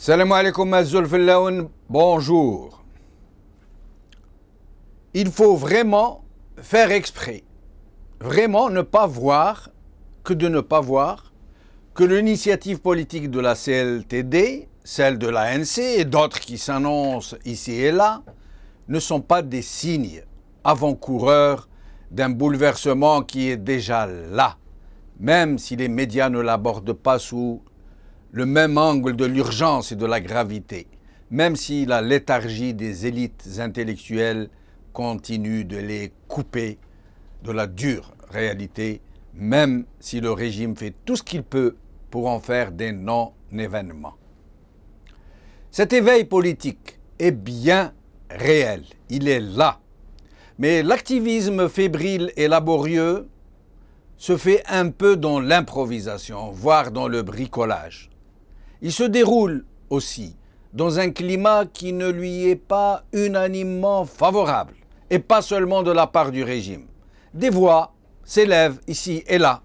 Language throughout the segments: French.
Salam alaikum Azul Fillaoun, bonjour. Il faut vraiment faire exprès, vraiment ne pas voir que de ne pas voir que l'initiative politique de la CLTD, celle de l'ANC et d'autres qui s'annoncent ici et là, ne sont pas des signes avant-coureurs d'un bouleversement qui est déjà là, même si les médias ne l'abordent pas sous le même angle de l'urgence et de la gravité, même si la léthargie des élites intellectuelles continue de les couper de la dure réalité, même si le régime fait tout ce qu'il peut pour en faire des non-événements. Cet éveil politique est bien réel, il est là. Mais l'activisme fébrile et laborieux se fait un peu dans l'improvisation, voire dans le bricolage. Il se déroule aussi dans un climat qui ne lui est pas unanimement favorable, et pas seulement de la part du régime. Des voix s'élèvent ici et là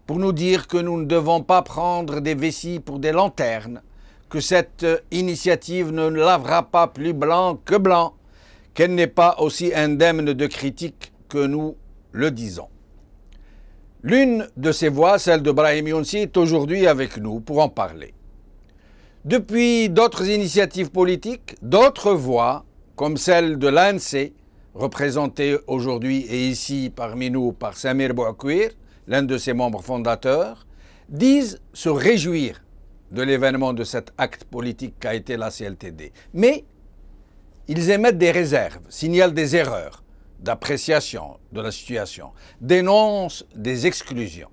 pour nous dire que nous ne devons pas prendre des vessies pour des lanternes, que cette initiative ne lavera pas plus blanc que blanc, qu'elle n'est pas aussi indemne de critiques que nous le disons. L'une de ces voix, celle de Brahim Younsi, est aujourd'hui avec nous pour en parler. Depuis d'autres initiatives politiques, d'autres voix, comme celle de l'ANC, représentée aujourd'hui et ici parmi nous par Samir Bouakwir, l'un de ses membres fondateurs, disent se réjouir de l'événement de cet acte politique qu'a été la CLTD. Mais ils émettent des réserves, signalent des erreurs d'appréciation de la situation, dénoncent des exclusions.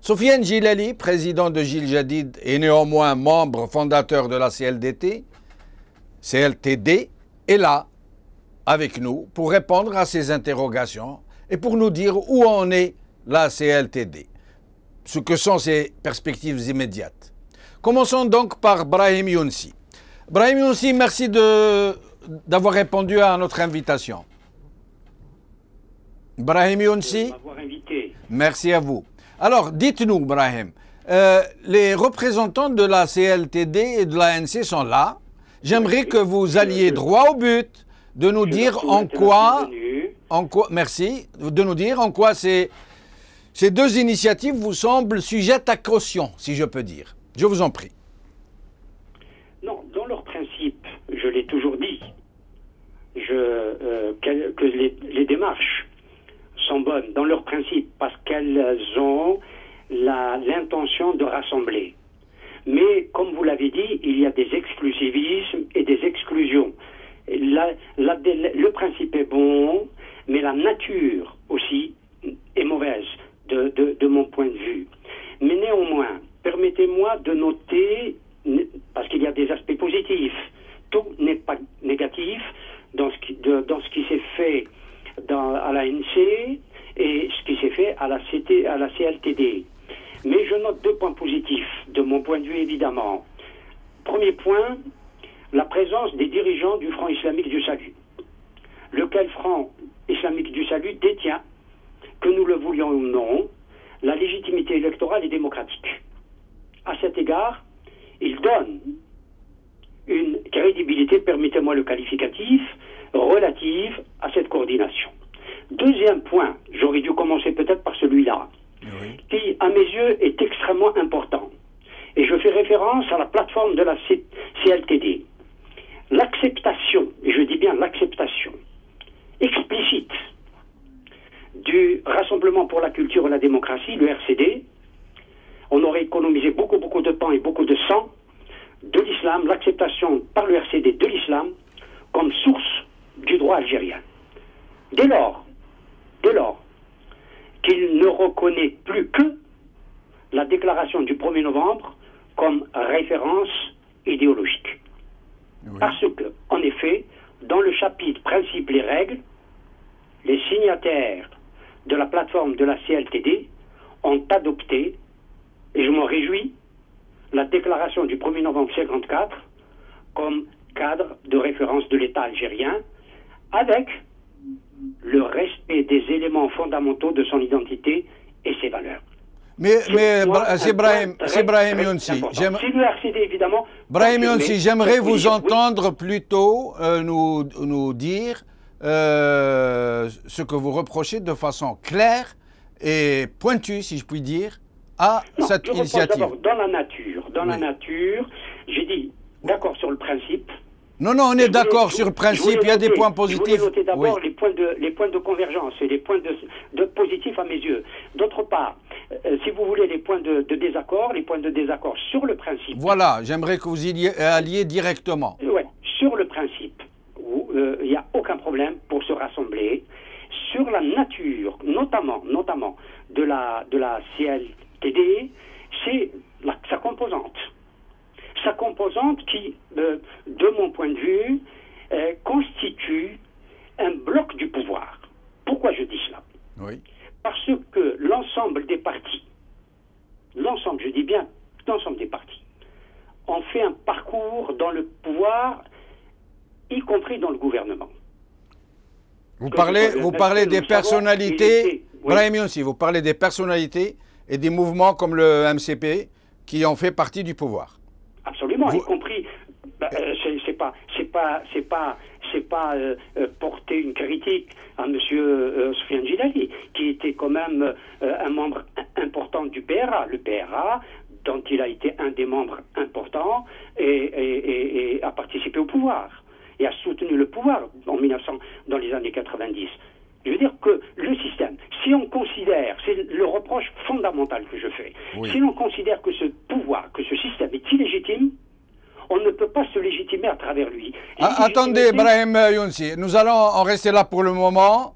Soufiane Jilali, président de Jil Jadid et néanmoins membre fondateur de la CLTD, est là avec nous pour répondre à ces interrogations et pour nous dire où en est la CLTD, ce que sont ses perspectives immédiates. Commençons donc par Brahim Younsi. Brahim Younsi, merci d'avoir répondu à notre invitation. Brahim Younsi, merci à vous. Alors, dites-nous, Brahim, les représentants de la CLTD et de l'ANC sont là. J'aimerais que vous alliez droit au but, de nous dire en quoi, merci, de nous dire en quoi ces deux initiatives vous semblent sujettes à caution, si je peux dire. Je vous en prie. Non, dans leur principe, je l'ai toujours dit, que les démarches sont bonnes dans leur principe parce qu'elles ont l'intention de rassembler. Mais, comme vous l'avez dit, il y a des exclusivismes et des exclusions. Le principe est bon, mais la nature aussi est mauvaise de mon point de vue. Mais néanmoins, permettez-moi de noter, parce qu'il y a des aspects positifs, tout n'est pas négatif dans ce qui s'est fait à l'ANC et ce qui s'est fait à la CLTD. Mais je note deux points positifs, de mon point de vue évidemment. Premier point, la présence des dirigeants du Front islamique du salut, lequel Front islamique du salut détient, que nous le voulions ou non, la légitimité électorale et démocratique. À cet égard, il donne une crédibilité, permettez-moi le qualificatif, relative à cette coordination. Deuxième point, j'aurais dû commencer peut-être par celui-là, oui, qui, à mes yeux, est extrêmement important. Et je fais référence à la plateforme de la CLTD. L'acceptation, et je dis bien l'acceptation, explicite du Rassemblement pour la culture et la démocratie, le RCD, on aurait économisé beaucoup de temps et beaucoup de sang de l'islam, l'acceptation par le RCD de l'islam comme source du droit algérien. Dès lors qu'il ne reconnaît plus que la déclaration du 1er novembre comme référence idéologique. Oui. Parce que, en effet, dans le chapitre Principes et règles, les signataires de la plateforme de la CLTD ont adopté, et je m'en réjouis, la déclaration du 1er novembre 1954 comme cadre de référence de l'État algérien, avec le respect des éléments fondamentaux de son identité et ses valeurs. c'est Brahim Younsi. C'est le RCD, évidemment. Brahim Younsi, j'aimerais vous entendre plutôt nous dire ce que vous reprochez de façon claire et pointue, si je puis dire, à cette initiative. Dans la nature, j'ai dit d'accord sur le principe. Non, on est d'accord sur le principe, il y a des points positifs. Je voulais noter d'abord les points de convergence et les points de positifs à mes yeux. D'autre part, si vous voulez les points de désaccord sur le principe. Voilà, j'aimerais que vous y alliez directement. Oui, sur le principe, il n'y a aucun problème pour se rassembler. Sur la nature, notamment de la CLTD, c'est sa composante. Sa composante qui, de mon point de vue, constitue un bloc du pouvoir. Pourquoi je dis cela? Oui. Parce que l'ensemble des partis, je dis bien l'ensemble des partis, ont fait un parcours dans le pouvoir, y compris dans le gouvernement. Vous parlez des personnalités, Brahim Younsi, vous parlez des personnalités et des mouvements comme le MCP qui ont fait partie du pouvoir. Absolument, y compris. C'est pas porter une critique à M. Soufiane Djillali, qui était quand même un membre important du PRA. Le PRA, dont il a été un des membres importants et a participé au pouvoir et a soutenu le pouvoir dans les années 90. Je veux dire que le système, si on considère, c'est le reproche fondamental que je fais, si l'on considère que ce pouvoir, que ce système est illégitime, on ne peut pas se légitimer à travers lui. Attendez, Brahim Younsi, nous allons en rester là pour le moment,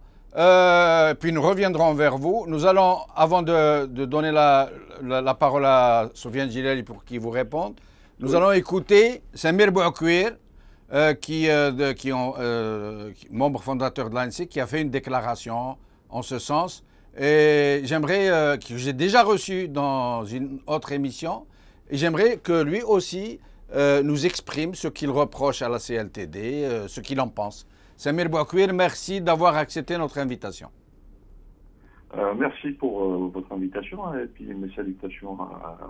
puis nous reviendrons vers vous. Nous allons, avant de donner la parole à Soufiane Djillali pour qu'il vous réponde, nous allons écouter Samir Bouakwir, membre fondateur de l'ANC, qui a fait une déclaration en ce sens. Et j'aimerais, que j'ai déjà reçu dans une autre émission, et j'aimerais que lui aussi nous exprime ce qu'il reproche à la CLTD, ce qu'il en pense. Samir Bouakwir, merci d'avoir accepté notre invitation. Merci pour votre invitation et puis mes salutations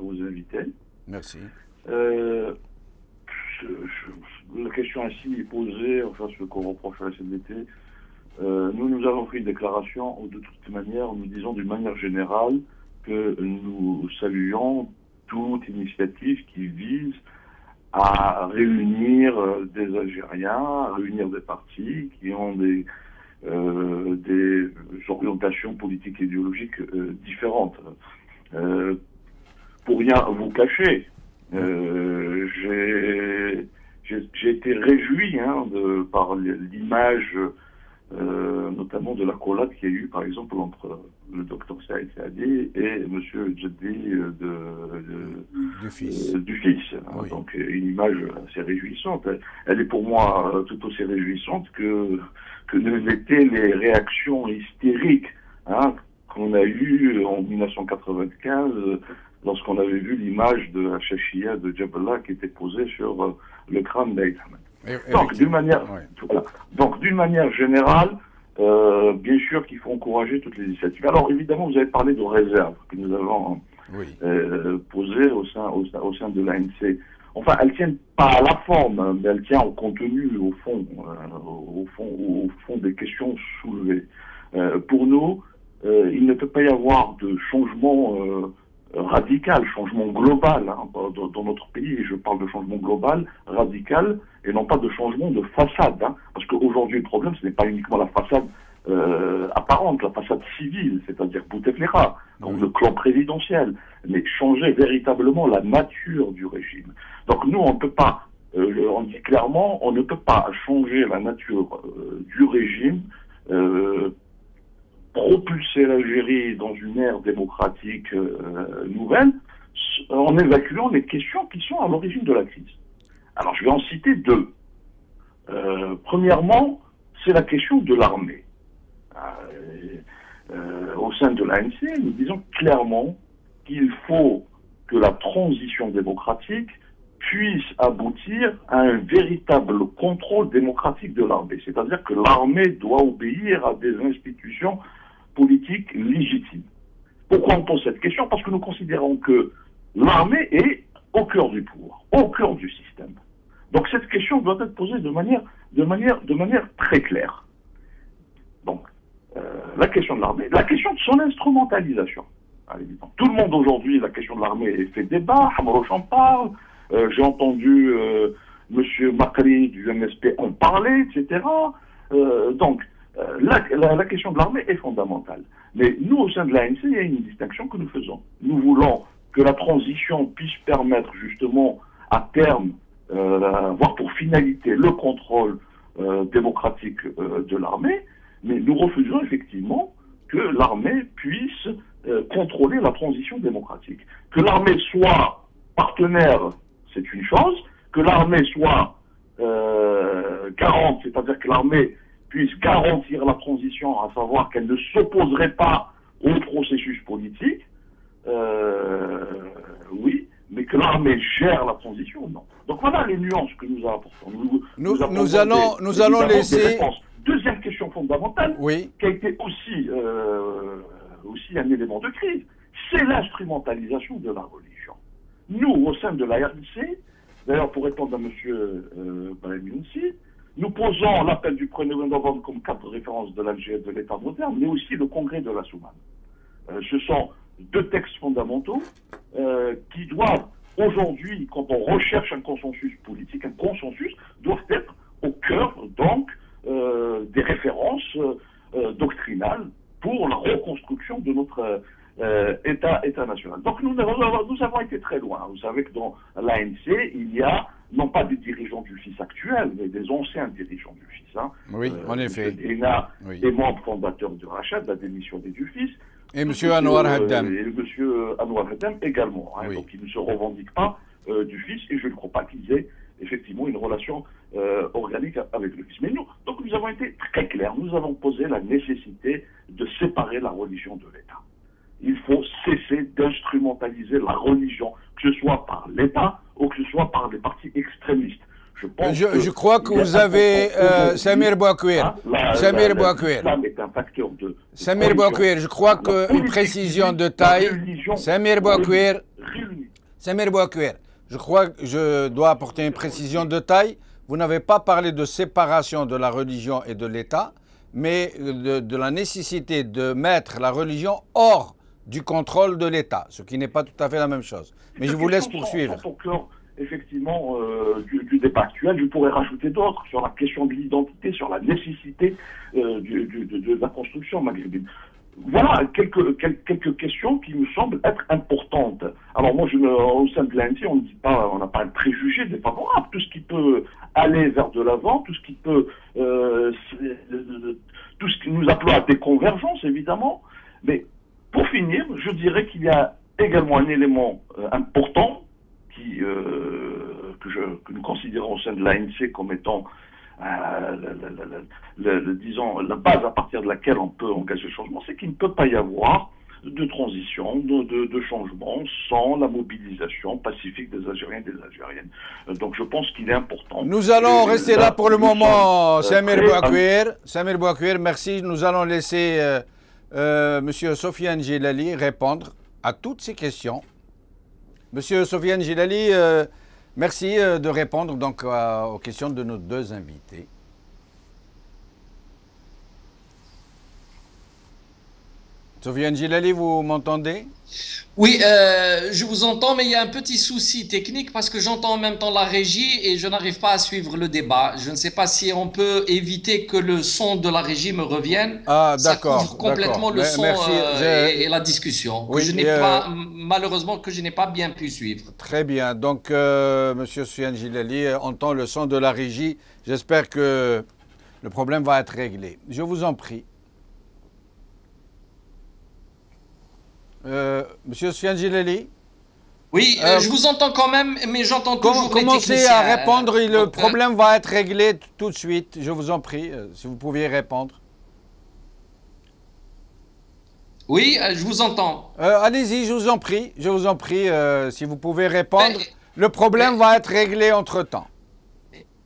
aux invités. Merci. La question ainsi est posée, enfin ce qu'on reproche à la CLTD. Nous avons fait une déclaration de toute manière, nous disons d'une manière générale que nous saluons toute initiative qui vise à réunir des Algériens, à réunir des partis qui ont des orientations politiques et idéologiques différentes. Pour rien vous cacher, j'ai été réjoui par l'image notamment de l'accolade qu'il y a eu par exemple entre le docteur Saïd Saadi et M. Djeddi du fils. Oui. Donc une image assez réjouissante. Elle est pour moi tout aussi réjouissante que ne l'étaient les réactions hystériques qu'on a eues en 1995 lorsqu'on avait vu l'image de la chachia de Jabala qui était posée sur le crâne d'Aïd Ahmed. Donc d'une manière générale, bien sûr qu'il faut encourager toutes les initiatives. Alors évidemment, vous avez parlé de réserves que nous avons posées au sein de l'ANC. Enfin, elles ne tiennent pas à la forme, mais elles tiennent au contenu, au fond des questions soulevées. Pour nous, il ne peut pas y avoir de changement radical, changement global dans notre pays, et je parle de changement global, radical, et non pas de changement de façade, parce qu'aujourd'hui le problème ce n'est pas uniquement la façade apparente, la façade civile, c'est-à-dire Bouteflika, donc le clan présidentiel, mais changer véritablement la nature du régime. Donc nous on ne peut pas, on dit clairement, on ne peut pas changer la nature du régime, propulser l'Algérie dans une ère démocratique nouvelle, en évacuant les questions qui sont à l'origine de la crise. Alors je vais en citer deux. Premièrement, c'est la question de l'armée. Au sein de l'ANC, nous disons clairement qu'il faut que la transition démocratique puisse aboutir à un véritable contrôle démocratique de l'armée. C'est-à-dire que l'armée doit obéir à des institutions politiques légitimes. Pourquoi on pose cette question? Parce que nous considérons que l'armée est au cœur du pouvoir, au cœur du système. Donc cette question doit être posée de manière très claire. Donc, la question de l'armée, la question de son instrumentalisation. Tout le monde aujourd'hui, la question de l'armée fait débat, Hamrouch en parle, j'ai entendu M. Makri du MSP en parler, etc. Donc, la question de l'armée est fondamentale. Mais nous, au sein de l'ANC, il y a une distinction que nous faisons. Nous voulons que la transition puisse permettre justement à terme, voire pour finalité, le contrôle démocratique de l'armée, mais nous refusons effectivement que l'armée puisse contrôler la transition démocratique. Que l'armée soit partenaire, c'est une chose. Que l'armée soit garante, c'est-à-dire que l'armée puisse garantir la transition, à savoir qu'elle ne s'opposerait pas au processus politique, oui, mais que l'armée gère la transition, non. Donc voilà les nuances que nous apportons. Nous allons laisser... Deuxième question fondamentale, oui, qui a été aussi un élément de crise, c'est l'instrumentalisation de la religion. Nous, au sein de la RDC, d'ailleurs pour répondre à M. Brahim-Younsi, nous posons l'appel du 1er novembre comme cadre de référence de l'Algérie de l'État moderne, mais aussi le congrès de la Soumane. Ce sont deux textes fondamentaux qui doivent, aujourd'hui, quand on recherche un consensus politique, un consensus, doivent être au cœur, donc, des références doctrinales pour la reconstruction de notre État national. Donc nous avons été très loin. Vous savez que dans l'ANC, il y a non pas des dirigeants du FIS actuels, mais des anciens dirigeants du FIS. Hein. Oui, en effet. Il y a des membres fondateurs du Rachat, de la démission du FIS. Et M. Anwar Haddam. Et M. Anwar Haddam également. Hein. Oui. Donc ils ne se revendiquent pas du FIS et je ne crois pas qu'ils aient effectivement une relation organique avec le FIS. Mais nous, donc nous avons été très clairs. Nous avons posé la nécessité de séparer la religion de l'État. Il faut cesser d'instrumentaliser la religion, que ce soit par l'État ou que ce soit par les partis extrémistes. Je crois que vous avez Samir Bouakwir. Samir Bouakwir. Est un facteur de Samir Bouakwir, je crois qu'une précision de taille. Samir Bouakwir. Je crois que je dois apporter une précision de taille. Vous n'avez pas parlé de séparation de la religion et de l'État, mais de la nécessité de mettre la religion hors du contrôle de l'État, ce qui n'est pas tout à fait la même chose. Mais je vous laisse poursuivre. Effectivement, du débat actuel, je pourrais rajouter d'autres sur la question de l'identité, sur la nécessité de la construction maghrébine. Voilà quelques questions qui me semblent être importantes. Alors moi, au sein de l'ANC, on n'a pas un préjugé défavorable. Tout ce qui peut aller vers de l'avant, tout ce qui peut, tout ce qui nous appelle à des convergences, évidemment. Mais pour finir, je dirais qu'il y a également un élément important que nous considérons au sein de l'ANC comme étant disons, la base à partir de laquelle on peut engager le changement, c'est qu'il ne peut pas y avoir de transition, de changement sans la mobilisation pacifique des Algériens et des Algériennes. Donc je pense qu'il est important. Nous allons rester là pour le moment, Samir Bouakwir. Samir Bouakwir, merci. Nous allons laisser M. Sofiane Djellali répondre à toutes ces questions. Monsieur Sofiane Djellali, merci de répondre donc aux questions de nos deux invités. Sofiane Djellali, vous m'entendez? Oui, je vous entends, mais il y a un petit souci technique parce que j'entends en même temps la régie et je n'arrive pas à suivre le débat. Je ne sais pas si on peut éviter que le son de la régie me revienne. Ah, d'accord. Ça couvre complètement le son et la discussion. Oui, malheureusement, que je n'ai pas bien pu suivre. Très bien. Donc, Monsieur Sofiane Djellali entend le son de la régie. J'espère que le problème va être réglé. Je vous en prie. Monsieur Sofiane Djellali? Oui, je vous entends quand même, mais j'entends toujours les Commencez techniciens. à répondre et le problème va être réglé tout de suite. Je vous en prie, si vous pouviez répondre. Oui, je vous entends. Allez-y, je vous en prie, si vous pouvez répondre. Le problème va être réglé entre-temps.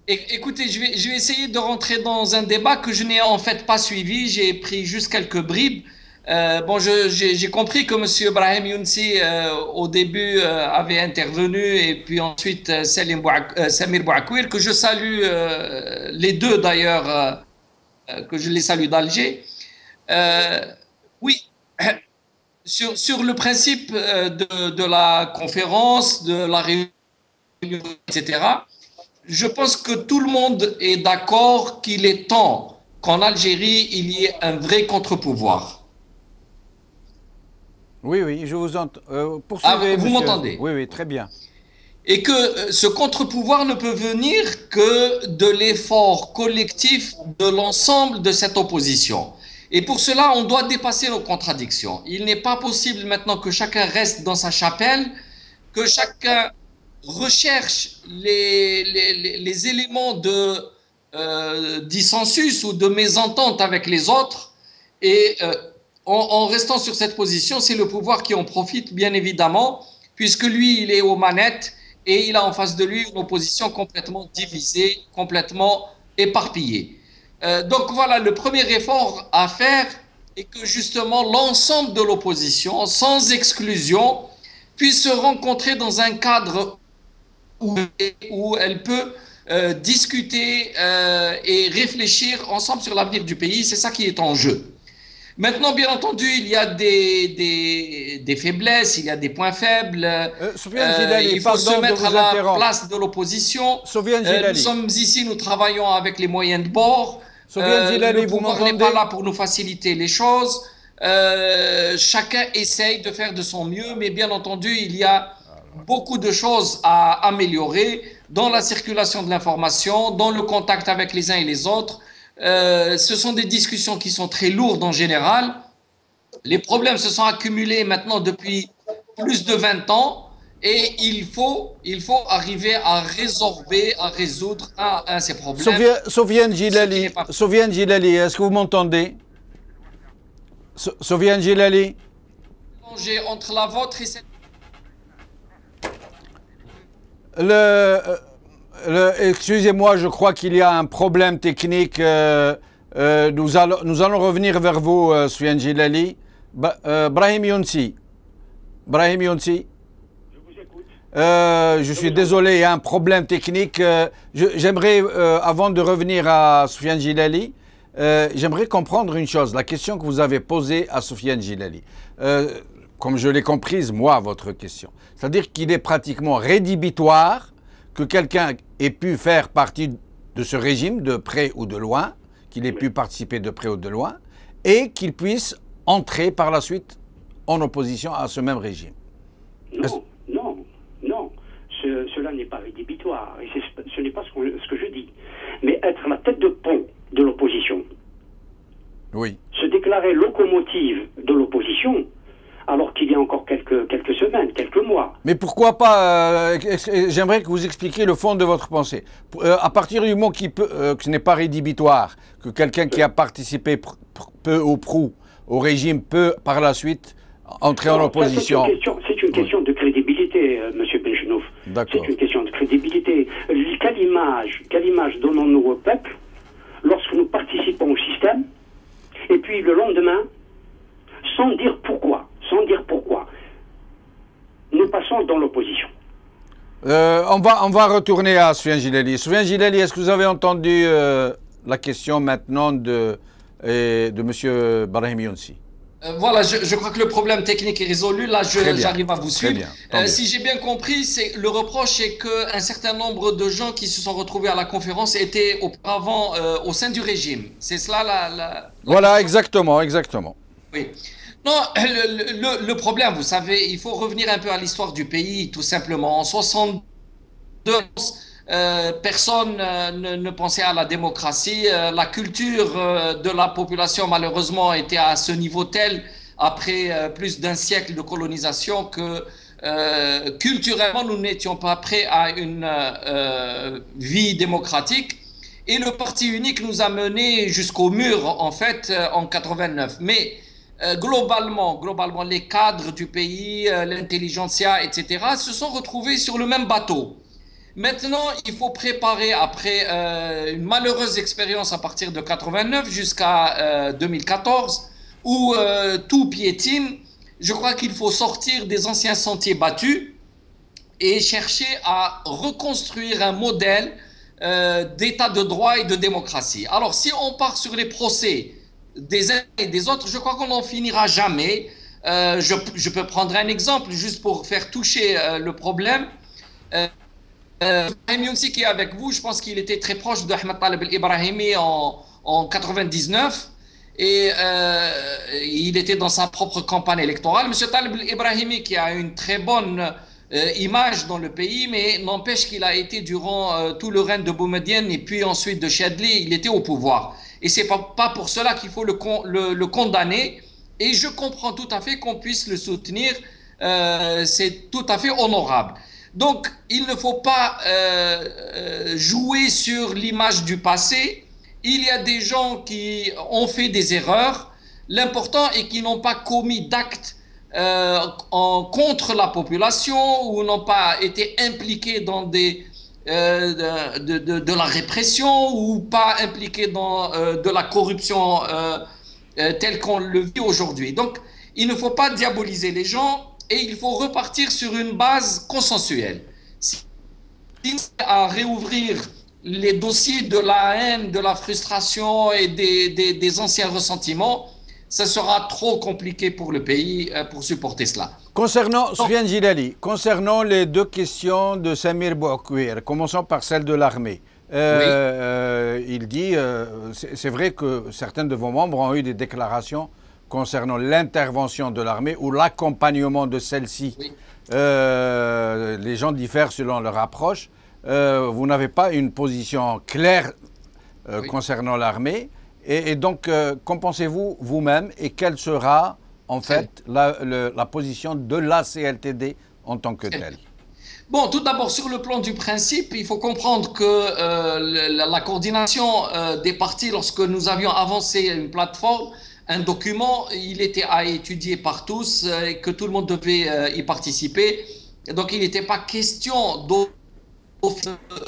Écoutez, je vais essayer de rentrer dans un débat que je n'ai en fait pas suivi. J'ai pris juste quelques bribes. Bon, j'ai compris que M. Brahim Younsi, au début, avait intervenu, et puis ensuite Samir Bouakwir, que je salue, les deux d'ailleurs, que je les salue d'Alger. Oui, sur le principe de la conférence, de la réunion, etc., je pense que tout le monde est d'accord qu'il est temps qu'en Algérie, il y ait un vrai contre-pouvoir. Oui, oui, je vous entends. Poursuivez, Vous monsieur. m'entendez? Oui, oui, très bien. Et que ce contre-pouvoir ne peut venir que de l'effort collectif de l'ensemble de cette opposition. Et pour cela, on doit dépasser nos contradictions. Il n'est pas possible maintenant que chacun reste dans sa chapelle, que chacun recherche les éléments de dissensus ou de mésentente avec les autres, et en restant sur cette position, c'est le pouvoir qui en profite, bien évidemment, puisque lui, il est aux manettes et il a en face de lui une opposition complètement divisée, complètement éparpillée. Donc voilà, le premier effort à faire est que justement l'ensemble de l'opposition, sans exclusion, puisse se rencontrer dans un cadre où elle peut discuter et réfléchir ensemble sur l'avenir du pays. C'est ça qui est en jeu. Maintenant, bien entendu, il y a des faiblesses, il y a des points faibles. Il faut se mettre à la place de l'opposition. Nous sommes ici, nous travaillons avec les moyens de bord. Le pouvoir n'est pas là pour nous faciliter les choses. Chacun essaye de faire de son mieux, mais bien entendu, il y a beaucoup de choses à améliorer dans la circulation de l'information, dans le contact avec les uns et les autres. Ce sont des discussions qui sont très lourdes en général. Les problèmes se sont accumulés maintenant depuis plus de 20 ans, et il faut arriver à résoudre ces problèmes. Sofiane Djilali, est-ce que vous m'entendez? Sofiane Djilali, entre la vôtre et cette... Excusez-moi, je crois qu'il y a un problème technique. Nous allons revenir vers vous, Sofiane Djilali. Brahim Younsi. Brahim Younsi. Je vous écoute. Je suis désolé, il y a un problème technique. J'aimerais, avant de revenir à Sofiane Djilali, j'aimerais comprendre une chose. La question que vous avez posée à Sofiane Djilali, comme je l'ai comprise, moi, votre question. C'est-à-dire qu'il est pratiquement rédhibitoire que quelqu'un ait pu faire partie de ce régime de près ou de loin, qu'il ait pu participer de près ou de loin, et qu'il puisse entrer par la suite en opposition à ce même régime. Non. Cela n'est pas rédhibitoire. Et ce n'est pas ce que je dis. Mais être la tête de pont de l'opposition, oui, se déclarer locomotive de l'opposition, alors qu'il y a encore quelques semaines, quelques mois. Mais pourquoi pas j'aimerais que vous expliquiez le fond de votre pensée. À partir du moment que ce n'est pas rédhibitoire, que quelqu'un qui a participé peu ou prou au régime peut par la suite entrer en opposition. C'est une question de crédibilité, M. Benchenouf. C'est une question de crédibilité. Quelle image donnons-nous au peuple lorsque nous participons au système, et puis le lendemain, sans dire pourquoi, nous passons dans l'opposition. On va retourner à Sofiane Djilali. Sofiane Djilali, est-ce que vous avez entendu la question maintenant de M. Brahim Younsi? Voilà, je crois que le problème technique est résolu. Là, j'arrive à vous suivre. Si j'ai bien compris, le reproche est qu'un certain nombre de gens qui se sont retrouvés à la conférence étaient auparavant au sein du régime. C'est cela Voilà, exactement. Oui. Non, le problème, vous savez, il faut revenir un peu à l'histoire du pays, tout simplement. En 1972, personne ne pensait à la démocratie. La culture de la population, malheureusement, était à ce niveau tel, après plus d'un siècle de colonisation, que culturellement, nous n'étions pas prêts à une vie démocratique. Et le parti unique nous a menés jusqu'au mur, en fait, en 89. Mais globalement, les cadres du pays, l'intelligentsia, etc., se sont retrouvés sur le même bateau. Maintenant, il faut préparer, après une malheureuse expérience à partir de 89 jusqu'à 2014, où tout piétine. Je crois qu'il faut sortir des anciens sentiers battus et chercher à reconstruire un modèle d'état de droit et de démocratie. Alors, si on part sur les procès des uns et des autres, je crois qu'on n'en finira jamais. Je peux prendre un exemple juste pour faire toucher le problème. Ibrahim Younsi qui est avec vous, je pense qu'il était très proche de Ahmed Taleb el-Ibrahimi en 99 et il était dans sa propre campagne électorale. Monsieur Taleb el-Ibrahimi qui a une très bonne image dans le pays, mais n'empêche qu'il a été durant tout le règne de Boumedienne et puis ensuite de Chadli, il était au pouvoir. Et c'est pas pour cela qu'il faut le condamner. Et je comprends tout à fait qu'on puisse le soutenir. C'est tout à fait honorable. Donc, il ne faut pas jouer sur l'image du passé. Il y a des gens qui ont fait des erreurs. L'important est qu'ils n'ont pas commis d'actes contre la population ou n'ont pas été impliqués dans de la répression ou pas impliqués dans de la corruption telle qu'on le vit aujourd'hui. Donc, il ne faut pas diaboliser les gens et il faut repartir sur une base consensuelle. Si à réouvrir les dossiers de la haine, de la frustration et des anciens ressentiments, ça sera trop compliqué pour le pays pour supporter cela. Concernant, Soufiane Djilali, concernant les deux questions de Samir Bouakouir, commençons par celle de l'armée. Il dit, c'est vrai que certains de vos membres ont eu des déclarations concernant l'intervention de l'armée ou l'accompagnement de celle-ci. Oui. Les gens diffèrent selon leur approche. Vous n'avez pas une position claire oui. concernant l'armée. Et donc, qu'en pensez-vous vous-même et quelle sera en fait la position de la CLTD en tant que telle? Bon, tout d'abord, sur le plan du principe, il faut comprendre que la coordination des partis, lorsque nous avions avancé une plateforme, un document, il était à étudier par tous et que tout le monde devait y participer. Et donc, il n'était pas question de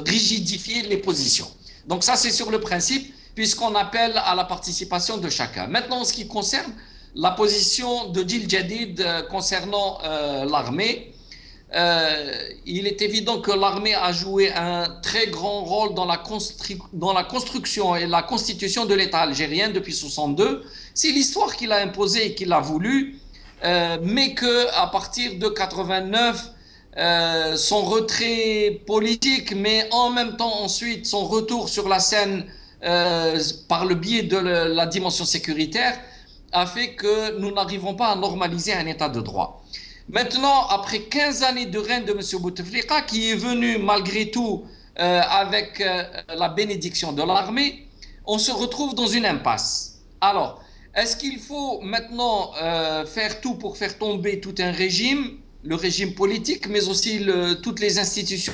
rigidifier les positions. Donc ça, c'est sur le principe, puisqu'on appelle à la participation de chacun. Maintenant, en ce qui concerne la position de Djil Jadid concernant l'armée, il est évident que l'armée a joué un très grand rôle dans la construction et la constitution de l'État algérien depuis 1962. C'est l'histoire qu'il a imposée et qu'il a voulu, mais qu'à partir de 1989, son retrait politique, mais en même temps ensuite son retour sur la scène par le biais de la dimension sécuritaire, a fait que nous n'arrivons pas à normaliser un état de droit. Maintenant, après 15 années de règne de M. Bouteflika, qui est venu malgré tout avec la bénédiction de l'armée, on se retrouve dans une impasse. Alors, est-ce qu'il faut maintenant faire tout pour faire tomber tout un régime, le régime politique, mais aussi toutes les institutions?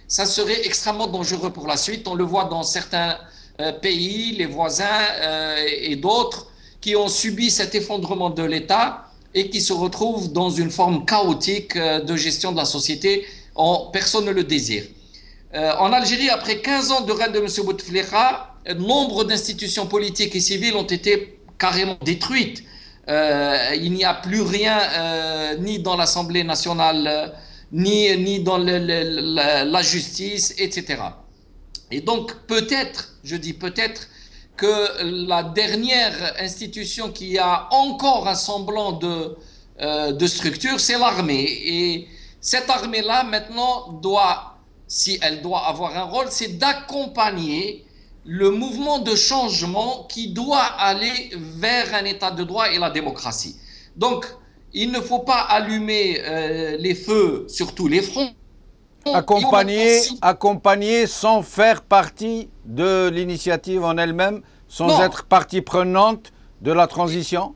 Ça serait extrêmement dangereux pour la suite. On le voit dans certains pays, les voisins et d'autres, qui ont subi cet effondrement de l'État et qui se retrouvent dans une forme chaotique de gestion de la société. Personne ne le désire. En Algérie, après 15 ans de règne de M. Bouteflika, nombre d'institutions politiques et civiles ont été carrément détruites. Il n'y a plus rien, ni dans l'Assemblée nationale, ni dans la justice, etc. Et donc, peut-être, je dis peut-être, que la dernière institution qui a encore un semblant de structure, c'est l'armée. Et cette armée-là, maintenant, si elle doit avoir un rôle, c'est d'accompagner le mouvement de changement qui doit aller vers un état de droit et la démocratie. Donc, il ne faut pas allumer les feux sur tous les fronts. Accompagner sans faire partie de l'initiative en elle-même, sans être partie prenante de la transition?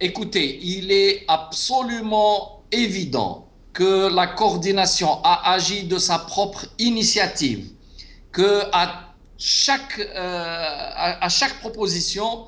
Écoutez, il est absolument évident que la coordination a agi de sa propre initiative, qu'à chaque proposition,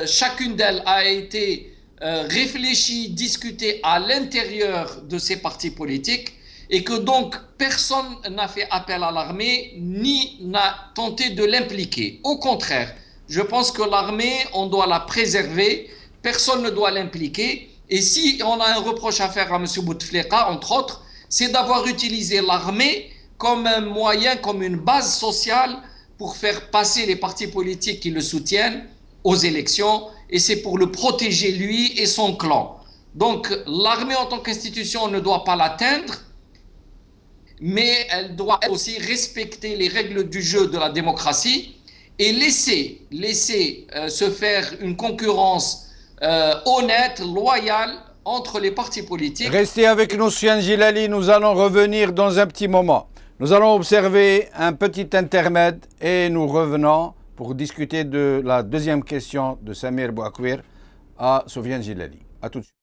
chacune d'elles a été réfléchie, discutée à l'intérieur de ces partis politiques, et que donc personne n'a fait appel à l'armée ni n'a tenté de l'impliquer. Au contraire, je pense que l'armée, on doit la préserver, personne ne doit l'impliquer. Et si on a un reproche à faire à M. Bouteflika, entre autres, c'est d'avoir utilisé l'armée comme un moyen, comme une base sociale pour faire passer les partis politiques qui le soutiennent aux élections, et c'est pour le protéger lui et son clan. Donc l'armée en tant qu'institution ne doit pas l'atteindre, mais elle doit aussi respecter les règles du jeu de la démocratie et laisser se faire une concurrence honnête, loyale entre les partis politiques. Restez avec nous, Soufiane Djilali, nous allons revenir dans un petit moment. Nous allons observer un petit intermède et nous revenons pour discuter de la deuxième question de Samir Bouakwir à Soufiane Djilali. À tout de suite.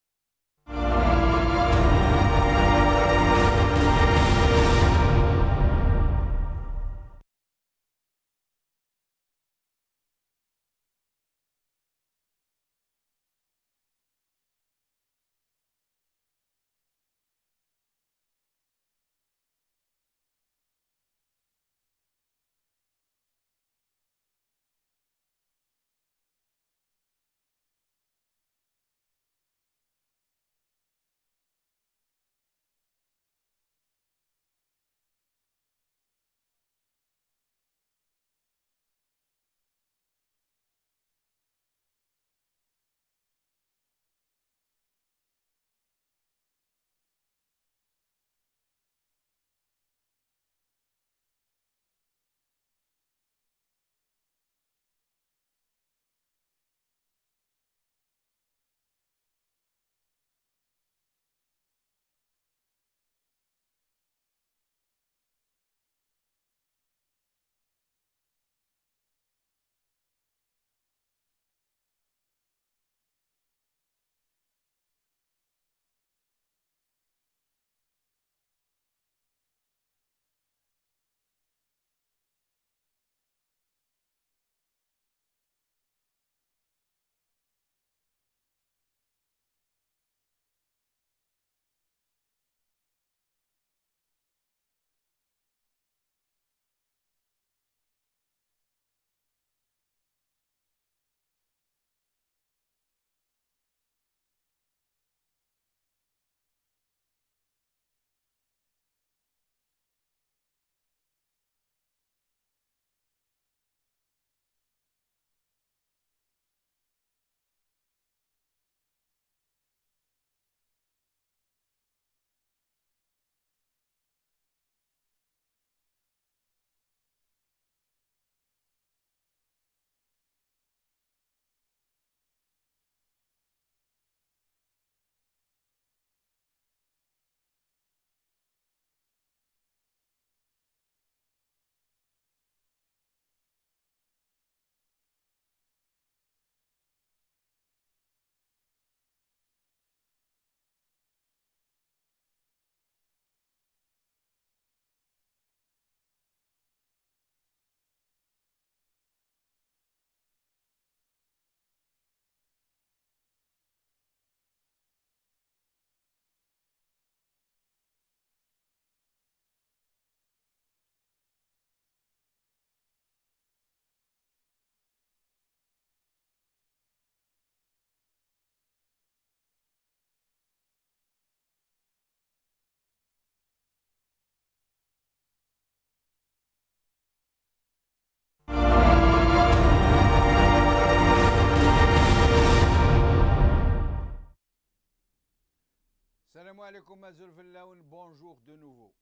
Salam alaikum Azulfillaoun, bonjour de nouveau.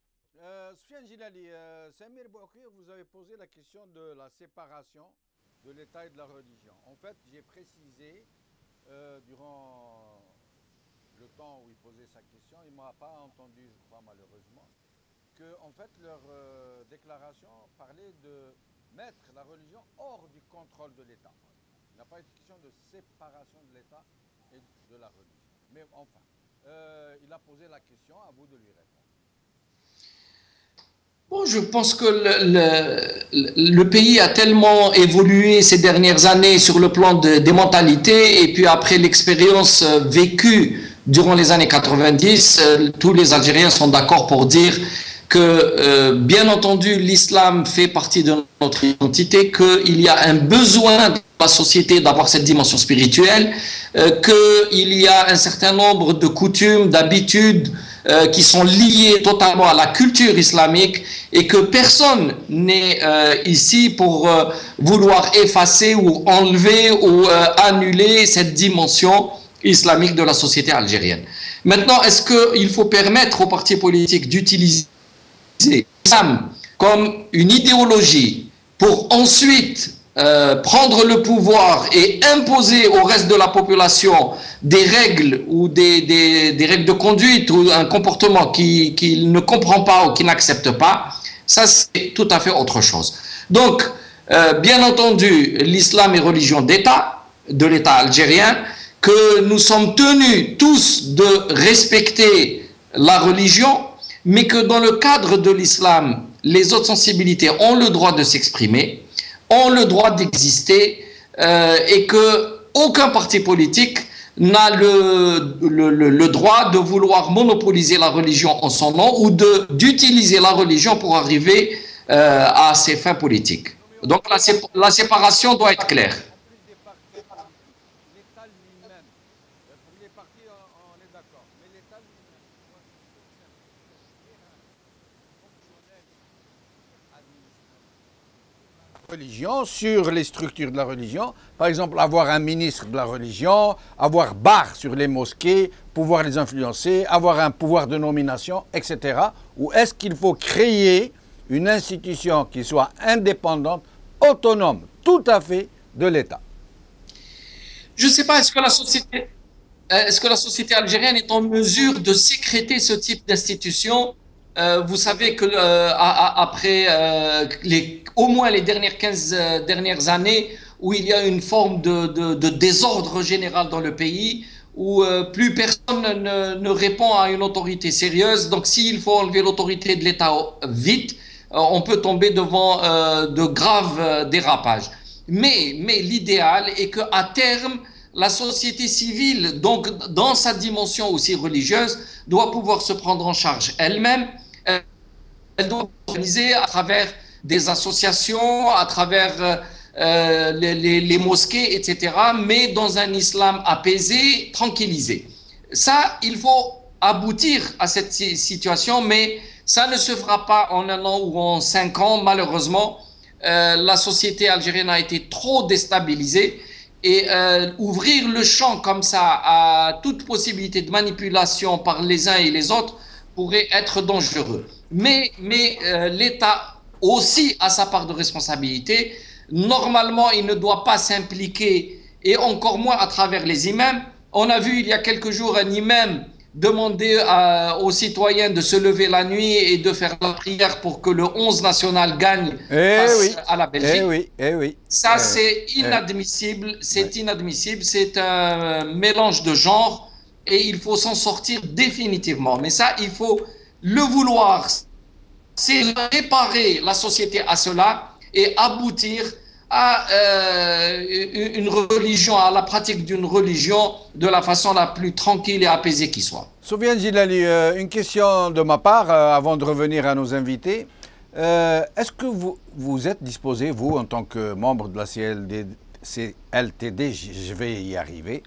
Soufiane Djilali, Samir Bouakwir, vous avez posé la question de la séparation de l'État et de la religion. En fait, j'ai précisé durant le temps où il posait sa question, il ne m'a pas entendu, je crois malheureusement, que en fait leur déclaration parlait de mettre la religion hors du contrôle de l'État. Il n'a pas été question de séparation de l'État et de la religion. Mais enfin, il a posé la question, à vous de lui répondre. Bon, je pense que le pays a tellement évolué ces dernières années sur le plan des mentalités, et puis après l'expérience vécue durant les années 90, tous les Algériens sont d'accord pour dire que, bien entendu, l'islam fait partie de notre identité, qu'il y a un besoin la société d'avoir cette dimension spirituelle, qu'il y a un certain nombre de coutumes, d'habitudes qui sont liées totalement à la culture islamique et que personne n'est ici pour vouloir effacer ou enlever ou annuler cette dimension islamique de la société algérienne. Maintenant, est-ce qu'il faut permettre aux partis politiques d'utiliser l'islam comme une idéologie pour ensuite prendre le pouvoir et imposer au reste de la population des règles ou des règles de conduite ou un comportement qu'il ne comprend pas ou qu'il n'accepte pas, ça c'est tout à fait autre chose. Donc, bien entendu, l'islam est religion d'État, de l'État algérien, que nous sommes tenus tous de respecter la religion, mais que dans le cadre de l'islam, les autres sensibilités ont le droit de s'exprimer, ont le droit d'exister et que aucun parti politique n'a le droit de vouloir monopoliser la religion en son nom ou d'utiliser la religion pour arriver à ses fins politiques. Donc la séparation doit être claire. Religion, sur les structures de la religion, par exemple avoir un ministre de la religion, avoir barre sur les mosquées, pouvoir les influencer, avoir un pouvoir de nomination, etc. Ou est-ce qu'il faut créer une institution qui soit indépendante, autonome, tout à fait de l'État? Je ne sais pas, est-ce que la société algérienne est en mesure de sécréter ce type d'institution? Vous savez que après au moins les dernières 15 dernières années, où il y a une forme de désordre général dans le pays, où plus personne ne répond à une autorité sérieuse. Donc s'il faut enlever l'autorité de l'État vite, on peut tomber devant de graves dérapages. Mais l'idéal est qu'à terme, la société civile, donc dans sa dimension aussi religieuse, doit pouvoir se prendre en charge elle-même. Elle doit organiser à travers des associations, à travers les mosquées, etc., mais dans un islam apaisé, tranquillisé. Ça, il faut aboutir à cette situation, mais ça ne se fera pas en 1 an ou en 5 ans, malheureusement. La société algérienne a été trop déstabilisée et ouvrir le champ comme ça à toute possibilité de manipulation par les uns et les autres pourrait être dangereux. Mais l'État aussi a sa part de responsabilité. Normalement, il ne doit pas s'impliquer, et encore moins à travers les imams. On a vu il y a quelques jours un imam demander aux citoyens de se lever la nuit et de faire la prière pour que le 11 national gagne face à la Belgique. Ça, c'est inadmissible. C'est inadmissible. C'est un mélange de genres. Et il faut s'en sortir définitivement. Mais ça, il faut le vouloir. C'est réparer la société à cela et aboutir à une religion, à la pratique d'une religion de la façon la plus tranquille et apaisée qui soit. Soufiane Djillali, une question de ma part avant de revenir à nos invités. Est-ce que vous êtes disposé, vous, en tant que membre de la CLTD, je vais y arriver,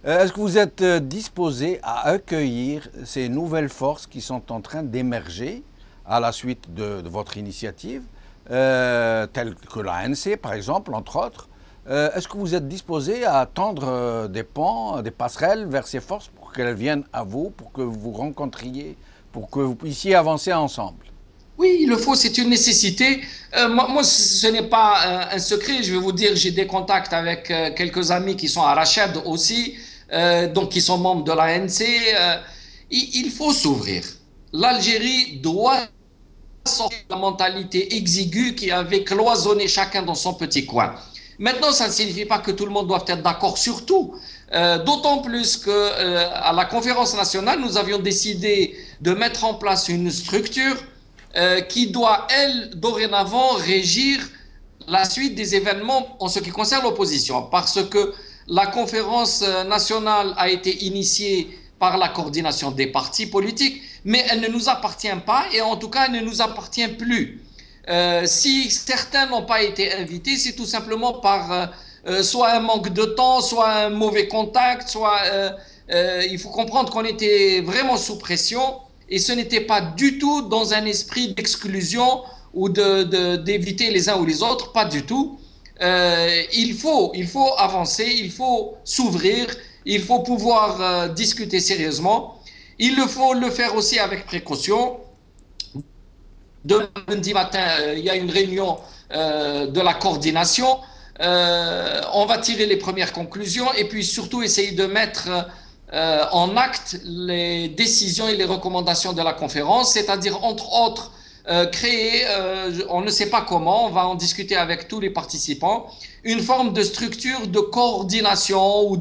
est-ce que vous êtes disposé à accueillir ces nouvelles forces qui sont en train d'émerger à la suite de votre initiative, telles que l'ANC par exemple, entre autres? Est-ce que vous êtes disposé à tendre des ponts, des passerelles vers ces forces pour qu'elles viennent à vous, pour que vous rencontriez, pour que vous puissiez avancer ensemble? Oui, il le faut, c'est une nécessité. Moi, ce n'est pas un secret, je vais vous dire, j'ai des contacts avec quelques amis qui sont à Rachad aussi, donc qui sont membres de l'ANC. Il faut s'ouvrir. L'Algérie doit sortir de la mentalité exiguë qui avait cloisonné chacun dans son petit coin. Maintenant, ça ne signifie pas que tout le monde doit être d'accord sur tout. D'autant plus qu'à la conférence nationale, nous avions décidé de mettre en place une structure qui doit, elle, dorénavant, régir la suite des événements en ce qui concerne l'opposition. Parce que la conférence nationale a été initiée par la coordination des partis politiques, mais elle ne nous appartient pas et en tout cas, elle ne nous appartient plus. Si certains n'ont pas été invités, c'est tout simplement par soit un manque de temps, soit un mauvais contact, soit il faut comprendre qu'on était vraiment sous pression et ce n'était pas du tout dans un esprit d'exclusion ou d'éviter les uns ou les autres, pas du tout. Il faut avancer, il faut s'ouvrir, il faut pouvoir discuter sérieusement. Il faut le faire aussi avec précaution. Demain, lundi matin, il y a une réunion de la coordination. On va tirer les premières conclusions et puis surtout essayer de mettre en acte les décisions et les recommandations de la conférence, c'est-à-dire entre autres créer, on ne sait pas comment, on va en discuter avec tous les participants, une forme de structure de coordination ou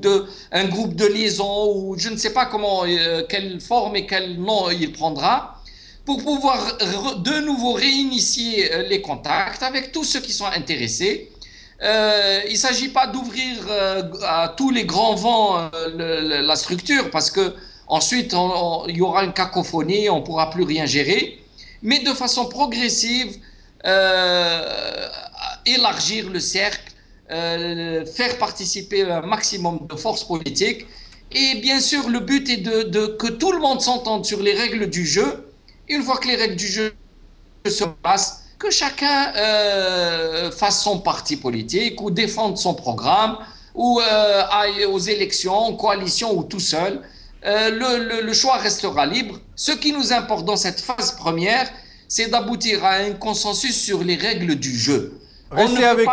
un groupe de liaison ou je ne sais pas comment, quelle forme et quel nom il prendra, pour pouvoir de nouveau réinitier les contacts avec tous ceux qui sont intéressés. Il ne s'agit pas d'ouvrir à tous les grands vents la structure parce que ensuite il y aura une cacophonie, on ne pourra plus rien gérer, mais de façon progressive, élargir le cercle, faire participer un maximum de forces politiques et bien sûr le but est que tout le monde s'entende sur les règles du jeu. Une fois que les règles du jeu se passent, que chacun fasse son parti politique ou défende son programme ou aille aux élections, en coalition ou tout seul. Le choix restera libre. Ce qui nous importe dans cette phase première, c'est d'aboutir à un consensus sur les règles du jeu. Restez avec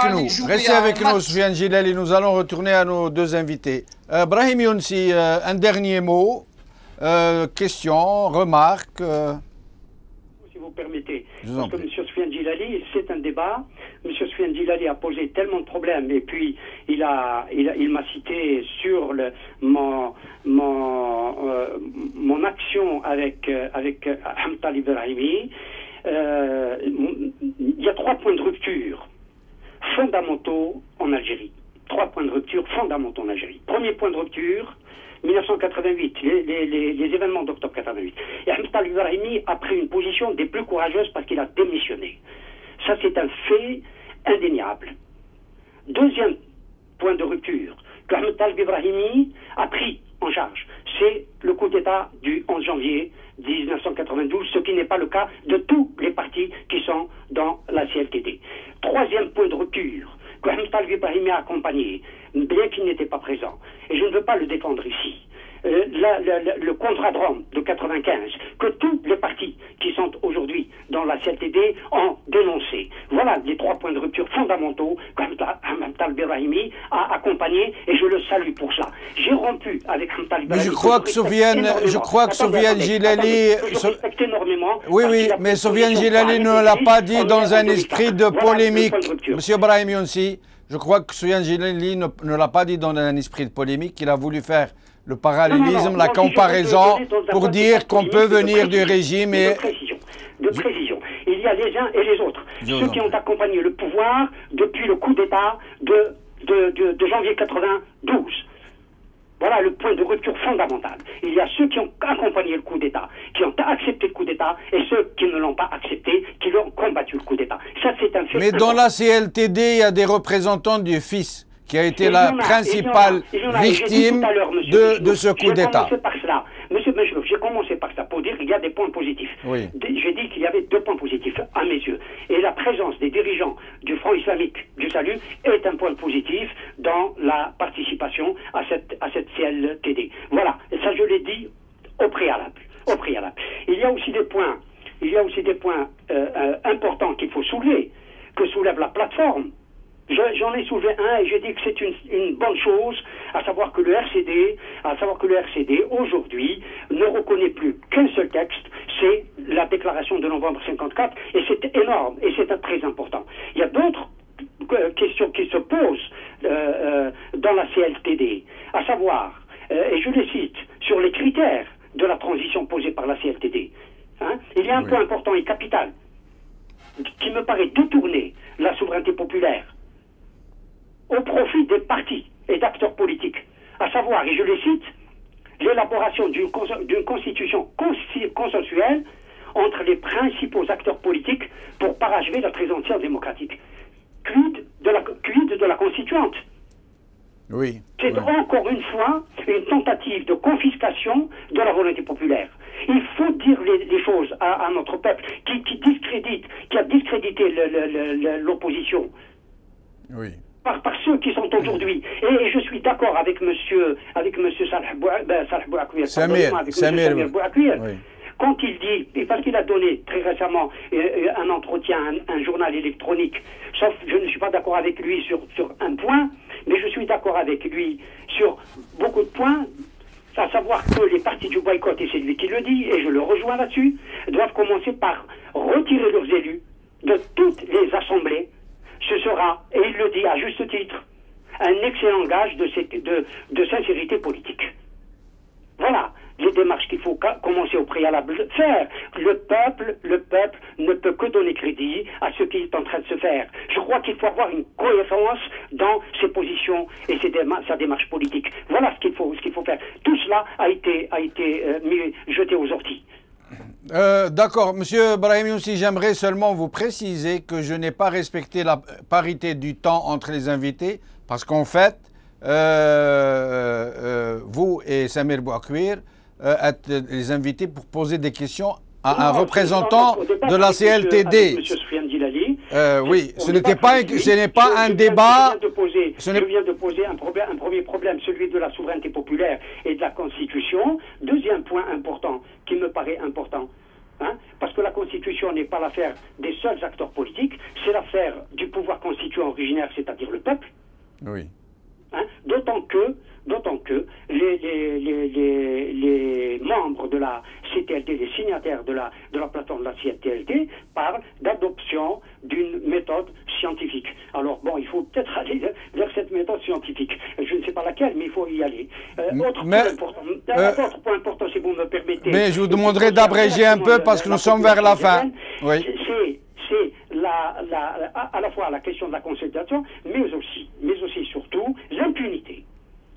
nous, Soufiane Djilali. Nous allons retourner à nos deux invités. Brahim Younsi, un dernier mot, question, remarque. Si vous permettez, parce que M. Soufiane Djilali, c'est un débat. M. Soufiane Djilali a posé tellement de problèmes et puis il m'a cité sur mon action avec Hamtal Ibrahimi. Il y a 3 points de rupture fondamentaux en Algérie. 3 points de rupture fondamentaux en Algérie. Premier point de rupture, 1988, les événements d'octobre 88. Et Hamtal Ibrahimi a pris une position des plus courageuses parce qu'il a démissionné. Ça, c'est un fait indéniable. Deuxième point de rupture que Hamtal Ibrahimi a pris en charge, c'est le coup d'État du 11 janvier 1992, ce qui n'est pas le cas de tous les partis qui sont dans la CLTD. Troisième point de rupture que Hamtal Ibrahimi a accompagné, bien qu'il n'était pas présent, et je ne veux pas le défendre ici, le contrat de Rome de 95, que tous les partis qui sont aujourd'hui dans la CLTD ont dénoncé. Voilà les 3 points de rupture fondamentaux que Hamtal Ibrahimi a accompagnés et je le salue pour cela. J'ai rompu avec Hamtal Ibrahimi. Mais je crois que Soufiane Djilali... Oui, mais Soufiane Djilali ne l'a pas dit dans un esprit de polémique. Monsieur Brahim Younsi, je crois que Soufiane Djilali ne l'a pas dit dans un esprit de polémique. Il a voulu faire le parallélisme, la comparaison, pour dire qu'on peut venir du régime et... De précision. Il y a les uns et les autres. Ceux qui ont accompagné le pouvoir depuis le coup d'État de janvier 92. Voilà le point de rupture fondamental. Il y a ceux qui ont accompagné le coup d'État, qui ont accepté le coup d'État, et ceux qui ne l'ont pas accepté, qui l'ont combattu le coup d'État. Ça, c'est un fait. Mais dans la CLTD, il y a des représentants du FIS qui a été la principale victime de ce coup d'État. Monsieur Benchelouf, j'ai commencé par ça pour dire qu'il y a des points positifs. Oui. J'ai dit qu'il y avait 2 points positifs à mes yeux. Et la présence des dirigeants du Front islamique du salut est un point positif dans la participation à cette CLTD. Voilà, et ça je l'ai dit au préalable. Il y a aussi des points importants qu'il faut soulever, que soulève la plateforme. J'en ai soulevé un et j'ai dit que c'est une bonne chose, à savoir que le RCD aujourd'hui ne reconnaît plus qu'un seul texte, c'est la déclaration de novembre 54, et c'est énorme, et c'est très important. Il y a d'autres questions qui se posent dans la CLTD, à savoir, et je les cite, sur les critères de la transition posée par la CLTD. Il y a un point important et capital qui me paraît détourner la souveraineté populaire au profit des partis et d'acteurs politiques, à savoir, et je les cite, l'élaboration d'une constitution consensuelle entre les principaux acteurs politiques pour parachever la transition démocratique. Quid de la constituante? Oui. C'est encore une fois une tentative de confiscation de la volonté populaire. Il faut dire les choses à notre peuple qui a discrédité l'opposition. Oui. Par ceux qui sont aujourd'hui. Et je suis d'accord avec monsieur Salah Bouakwir, Samir Bouakwir, oui. quand il dit, et parce qu'il a donné très récemment un entretien à un journal électronique, sauf je ne suis pas d'accord avec lui sur un point, mais je suis d'accord avec lui sur beaucoup de points, à savoir que les partis du boycott, et c'est lui qui le dit, et je le rejoins là-dessus, doivent commencer par retirer leurs élus de toutes les assemblées. Ce sera, et il le dit à juste titre, un excellent gage de sincérité politique. Voilà les démarches qu'il faut commencer au préalable de faire. Le peuple ne peut que donner crédit à ce qui est en train de se faire. Je crois qu'il faut avoir une cohérence dans ses positions et sa démarche politique. Voilà ce qu'il faut faire. Tout cela a été jeté aux orties. D'accord. Monsieur Brahim Younsi, j'aimerais seulement vous préciser que je n'ai pas respecté la parité du temps entre les invités parce qu'en fait, vous et Samir Bouakwir êtes les invités pour poser des questions à un représentant de la CLTD. Monsieur Soufiane Djilali. Oui, ce n'est pas un débat. Je viens de poser un premier problème, celui de la souveraineté populaire et de la Constitution. Deuxième point important, qui me paraît important, parce que la Constitution n'est pas l'affaire des seuls acteurs politiques, c'est l'affaire du pouvoir constituant originaire, c'est-à-dire le peuple. Oui. D'autant que les membres de la CTLT, les signataires de la plateforme de la CTLT, parlent d'adoption d'une méthode scientifique. Alors bon, il faut peut-être aller vers cette méthode scientifique. Je ne sais pas laquelle, mais il faut y aller. Autre point important, si vous me permettez. Mais je vous demanderai d'abréger un peu parce que nous sommes vers la fin. Oui. C'est à la fois la question de la consultation, mais aussi surtout l'impunité.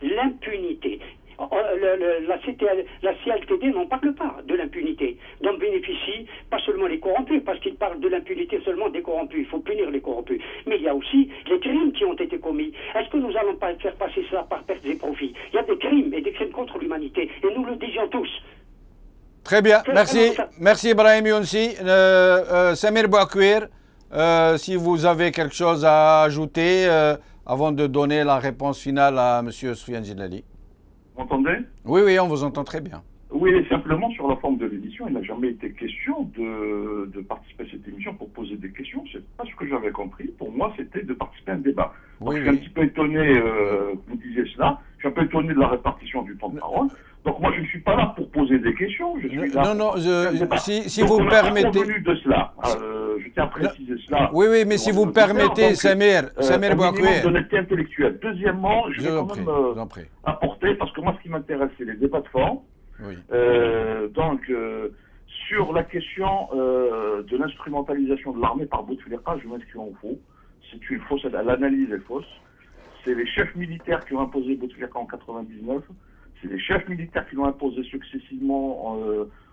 L'impunité. La CLTD n'en parle pas de l'impunité, dont bénéficient pas seulement les corrompus, parce qu'ils parlent de l'impunité seulement des corrompus, il faut punir les corrompus, mais il y a aussi les crimes qui ont été commis. Est-ce que nous allons pas faire passer ça par perte des profits? Il y a des crimes et des crimes contre l'humanité, et nous le disions tous. Très bien, merci Ibrahim Younsi. Samir Bouakwir, si vous avez quelque chose à ajouter avant de donner la réponse finale à M. Soufiane Djilali. Vous m'entendez? Oui, on vous entend très bien. Oui, simplement sur la forme de l'émission, il n'a jamais été question de participer à cette émission pour poser des questions. C'est pas ce que j'avais compris. Pour moi, c'était de participer à un débat. Donc, je suis un petit peu étonné que vous disiez cela. Je suis un peu étonné de la répartition du temps de parole. Donc moi, je ne suis pas là pour poser des questions. Je suis là. Si vous me permettez. De cela. Je tiens à préciser cela. Oui, mais si vous me permettez, Samir Bouakwir. D'honnêteté intellectuelle. Deuxièmement, je vais quand même apporter, parce que moi, ce qui m'intéresse, c'est les débats de fond. Oui. Sur la question de l'instrumentalisation de l'armée par Bouteflika, je m'inscris en faux. C'est une fausse, l'analyse est fausse. C'est les chefs militaires qui ont imposé Bouteflika en 99. C'est les chefs militaires qui l'ont imposé successivement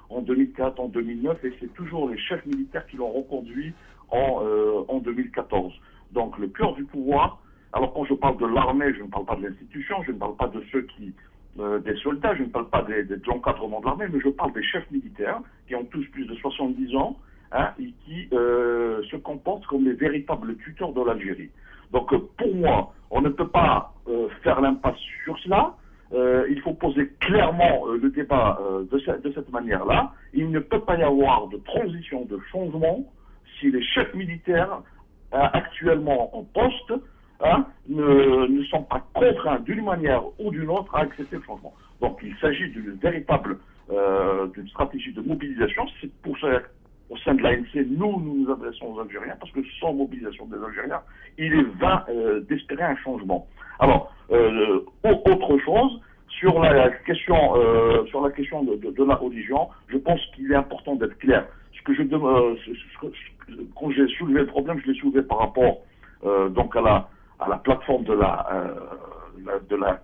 en 2004, en 2009, et c'est toujours les chefs militaires qui l'ont reconduit en 2014. Donc le cœur du pouvoir, alors quand je parle de l'armée, je ne parle pas de l'institution, je ne parle pas de ceux des soldats, je ne parle pas de l'encadrement de l'armée, mais je parle des chefs militaires qui ont tous plus de 70 ans et qui se comportent comme les véritables tuteurs de l'Algérie. Donc pour moi, on ne peut pas faire l'impasse sur cela. Il faut poser clairement le débat de cette manière-là. Il ne peut pas y avoir de transition, de changement, si les chefs militaires actuellement en poste ne sont pas contraints d'une manière ou d'une autre à accepter le changement. Donc il s'agit d'une véritable d'une stratégie de mobilisation. C'est pour ça au sein de l'ANC, nous adressons aux Algériens, parce que sans mobilisation des Algériens, il est vain d'espérer un changement. Alors, autre chose, sur la question de la religion, je pense qu'il est important d'être clair. Quand j'ai soulevé le problème, je l'ai soulevé par rapport donc à la plateforme de la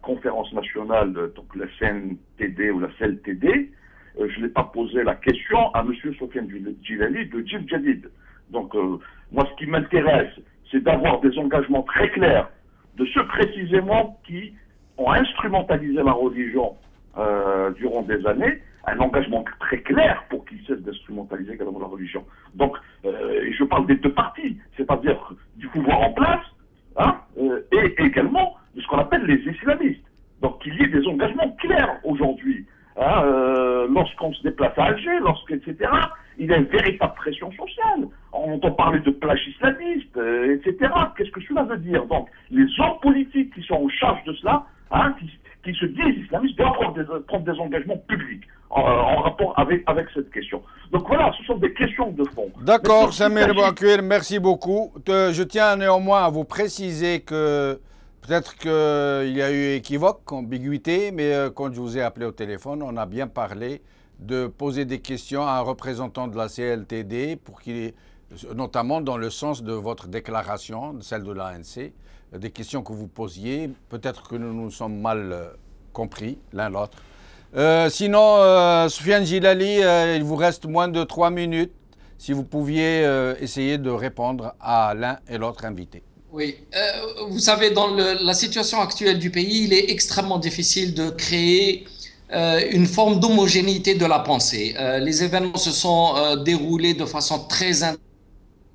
conférence nationale, donc la CNTD ou la CLTD. Je n'ai pas posé la question à M. Soufiane Djilali de Djil Jadid. Donc, moi, ce qui m'intéresse, c'est d'avoir des engagements très clairs de ceux précisément qui ont instrumentalisé la religion durant des années, un engagement très clair pour qu'ils cessent d'instrumentaliser également la religion. Donc, je parle des deux parties, c'est-à-dire du pouvoir en place, hein, et également de ce qu'on appelle les islamistes. Donc, qu'il y ait des engagements clairs aujourd'hui. Hein, lorsqu'on se déplace à Alger, etc., il y a une véritable pression sociale. On entend parler de plage islamiste, etc. Qu'est-ce que cela veut dire? Donc, les hommes politiques qui sont en charge de cela, hein, qui se disent islamistes, doivent prendre des engagements publics en rapport avec cette question. Donc voilà, ce sont des questions de fond. D'accord, Samir Bouakwir, merci beaucoup. Je tiens néanmoins à vous préciser que peut-être qu'il y a eu équivoque, ambiguïté, mais quand je vous ai appelé au téléphone, on a bien parlé de poser des questions à un représentant de la CLTD, notamment dans le sens de votre déclaration, celle de l'ANC, des questions que vous posiez. Peut-être que nous nous sommes mal compris l'un l'autre. Sinon, Soufiane Gilali, il vous reste moins de 3 minutes. Si vous pouviez essayer de répondre à l'un et l'autre invité. Oui, vous savez, dans la situation actuelle du pays, il est extrêmement difficile de créer une forme d'homogénéité de la pensée. Les événements se sont déroulés de façon très intense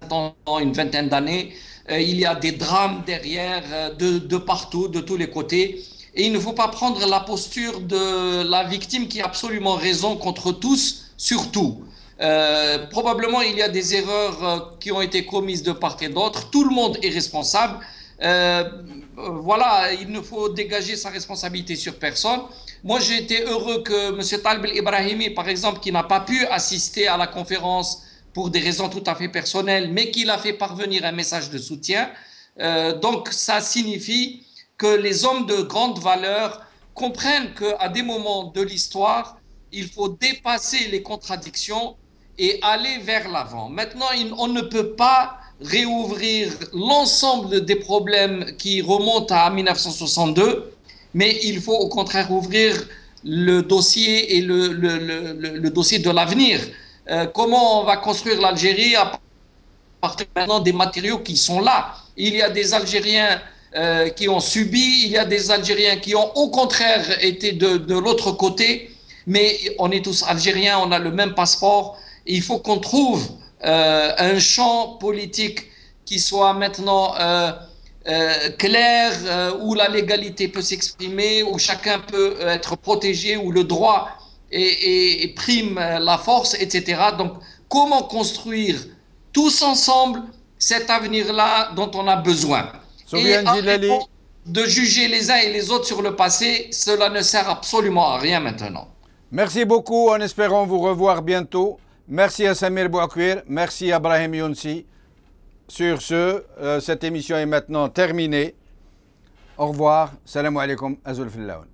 pendant une vingtaine d'années. Il y a des drames derrière, de partout, de tous les côtés. Et il ne faut pas prendre la posture de la victime qui a absolument raison contre tous, surtout. Probablement, il y a des erreurs qui ont été commises de part et d'autre. Tout le monde est responsable. Voilà, il ne faut dégager sa responsabilité sur personne. Moi, j'ai été heureux que M. Taleb El-Ibrahimi, par exemple, qui n'a pas pu assister à la conférence pour des raisons tout à fait personnelles, mais qu'il a fait parvenir un message de soutien. Donc, ça signifie que les hommes de grande valeur comprennent qu'à des moments de l'histoire, il faut dépasser les contradictions et aller vers l'avant. Maintenant, on ne peut pas réouvrir l'ensemble des problèmes qui remontent à 1962, mais il faut au contraire ouvrir le dossier et le dossier de l'avenir. Comment on va construire l'Algérie à partir maintenant des matériaux qui sont là? Il y a des Algériens qui ont subi, il y a des Algériens qui ont au contraire été de l'autre côté, mais on est tous Algériens, on a le même passeport. Il faut qu'on trouve un champ politique qui soit maintenant clair, où la légalité peut s'exprimer, où chacun peut être protégé, où le droit prime la force, etc. Donc, comment construire tous ensemble cet avenir-là dont on a besoin? Et arrêtons de juger les uns et les autres sur le passé, cela ne sert absolument à rien maintenant. Merci beaucoup, en espérant vous revoir bientôt. Merci à Samir Bouakwir, merci à Brahim Younsi. Sur ce, cette émission est maintenant terminée. Au revoir. Salam alaikum. Azul Fillaoun.